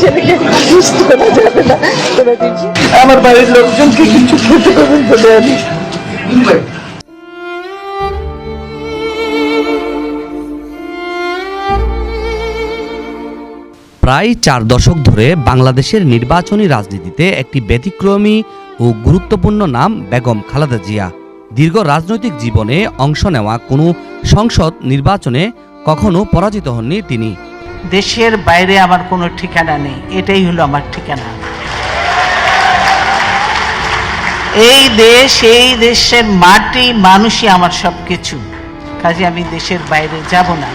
ছেলেকে সুস্থ করা যাবে না কোনোদিন। আমার বাড়ির লোকজনকে কিছু খেতে পর্যন্ত দেয়নি। প্রায় 4 দশক ধরে বাংলাদেশের নির্বাচনী রাজনীতিতে একটি ব্যতিক্রমী ও গুরুত্বপূর্ণ নাম বেগম খালেদা জিয়া। দীর্ঘ রাজনৈতিক জীবনে অংশ নেওয়া কোনো সংসদ নির্বাচনে কখনো পরাজিত হননি তিনি। দেশের বাইরে আমার কোনো ঠিকানা নেই, এটাই হলো আমার ঠিকানা। এই দেশ, এই দেশের মাটি, মানুষই আমার সবকিছু, কাজে আমি দেশের বাইরে যাব না।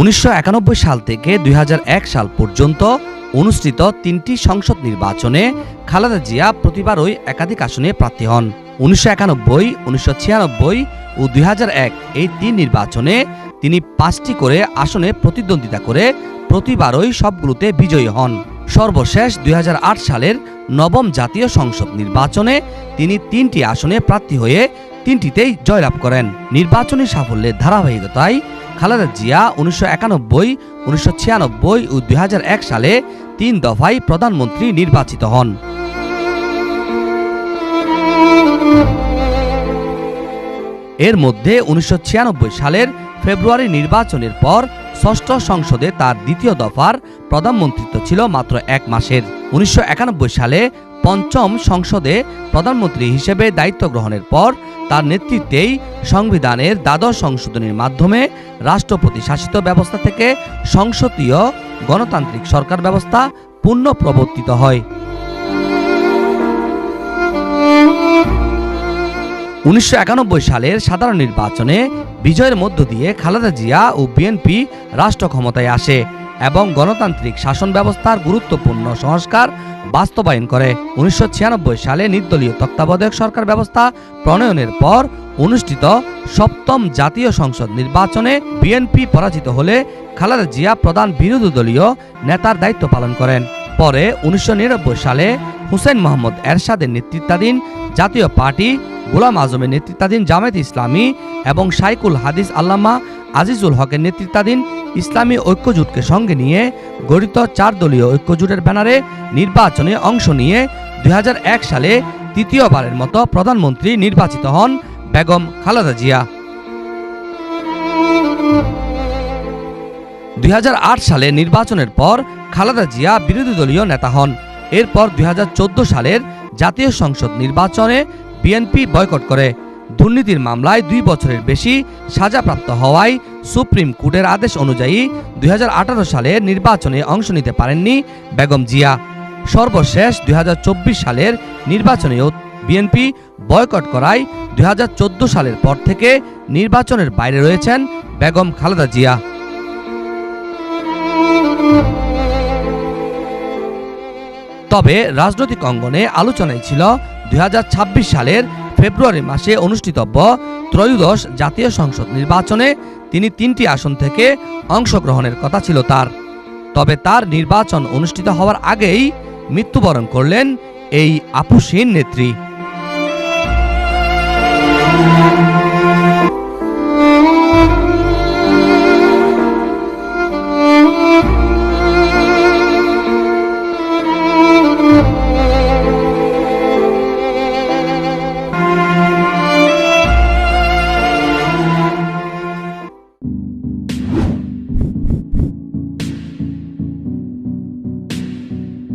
1991 সাল থেকে 2001 সাল পর্যন্ত অনুষ্ঠিত 3টি সংসদ নির্বাচনে খালেদা জিয়া প্রতিবারই একাধিক আসনে প্রার্থী হন। 1991, 1996 ও 2001 এই 3 নির্বাচনে তিনি 5টি করে আসনে প্রতিদ্বন্দ্বিতা করে প্রতিবারই সবগুলোতে বিজয়ী হন। সর্বশেষ 2008 সালের 9ম জাতীয় সংসদ নির্বাচনে তিনি 3টি আসনে প্রার্থী হয়ে 3টিতেই জয়লাভ করেন। নির্বাচনী সাফল্যের ধারাবাহিকতায় খালেদা জিয়া 1991, 1996 ও 2001 সালে 3 দফায় প্রধানমন্ত্রী নির্বাচিত হন। এর মধ্যে 1996 সালের ফেব্রুয়ারি নির্বাচনের পর ষষ্ঠ সংসদে তার দ্বিতীয় দফার প্রধানমন্ত্রিত্ব ছিল মাত্র 1 মাসের। 1991 সালে পঞ্চম সংসদে প্রধানমন্ত্রী হিসেবে দায়িত্ব গ্রহণের পর তার নেতৃত্বেই সংবিধানের দ্বাদশ সংশোধনীর মাধ্যমে রাষ্ট্রপতি শাসিত ব্যবস্থা থেকে সংসদীয় গণতান্ত্রিক সরকার ব্যবস্থা পুনঃপ্রবর্তিত হয়। 1991 সালের সাধারণ নির্বাচনে বিজয়ের মধ্য দিয়ে খালেদা জিয়া ও বিএনপি রাষ্ট্র ক্ষমতায় আসে এবং গণতান্ত্রিক শাসন ব্যবস্থার গুরুত্বপূর্ণ সংস্কার বাস্তবায়ন করে। 1996 সালে নির্দলীয় তত্ত্বাবধায়ক সরকার ব্যবস্থা প্রণয়নের পর অনুষ্ঠিত 7ম জাতীয় সংসদ নির্বাচনে বিএনপি পরাজিত হলে খালেদা জিয়া প্রধান বিরোধী দলীয় নেতার দায়িত্ব পালন করেন। পরে 1999 সালে হুসেইন মোহাম্মদ এরশাদের নেতৃত্বাধীন জাতীয় পার্টি, গোলাম আজমের নেতৃত্বাধীন জামায়াত ইসলামী এবং শাইখুল হাদিস আল্লামা আজিজুল হকের নেতৃত্বাধীন ইসলামী ঐক্যজোটকে সঙ্গে নিয়ে গঠিত 4 দলীয় ঐক্যজোটের ব্যানারে নির্বাচনে অংশ নিয়ে 2001 সালে তৃতীয়বারের মতো প্রধানমন্ত্রী নির্বাচিত হন বেগম খালেদা জিয়া। 2008 সালে নির্বাচনের পর খালেদা জিয়া বিরোধী দলীয় নেতা হন। এরপর 2014 সালের জাতীয় সংসদ নির্বাচনে বিএনপি বয়কট করে। দুর্নীতির মামলায় 2 বছরের বেশি সাজাপ্রাপ্ত হওয়ায় সুপ্রিম কোর্টের আদেশ অনুযায়ী 2018 সালে নির্বাচনে অংশ নিতে পারেননি বেগম জিয়া। সর্বশেষ 2024 সালের নির্বাচনেও বিএনপি বয়কট করায় 2014 সালের পর থেকে নির্বাচনের বাইরে রয়েছেন বেগম খালেদা জিয়া। তবে রাজনৈতিক অঙ্গনে আলোচনায় ছিল 2026 সালের ফেব্রুয়ারি মাসে অনুষ্ঠিতব্য ত্রয়োদশ জাতীয় সংসদ নির্বাচনে তিনি 3টি আসন থেকে অংশগ্রহণের কথা ছিল তার। তবে তার নির্বাচন অনুষ্ঠিত হওয়ার আগেই মৃত্যুবরণ করলেন এই আপুসীন নেত্রী।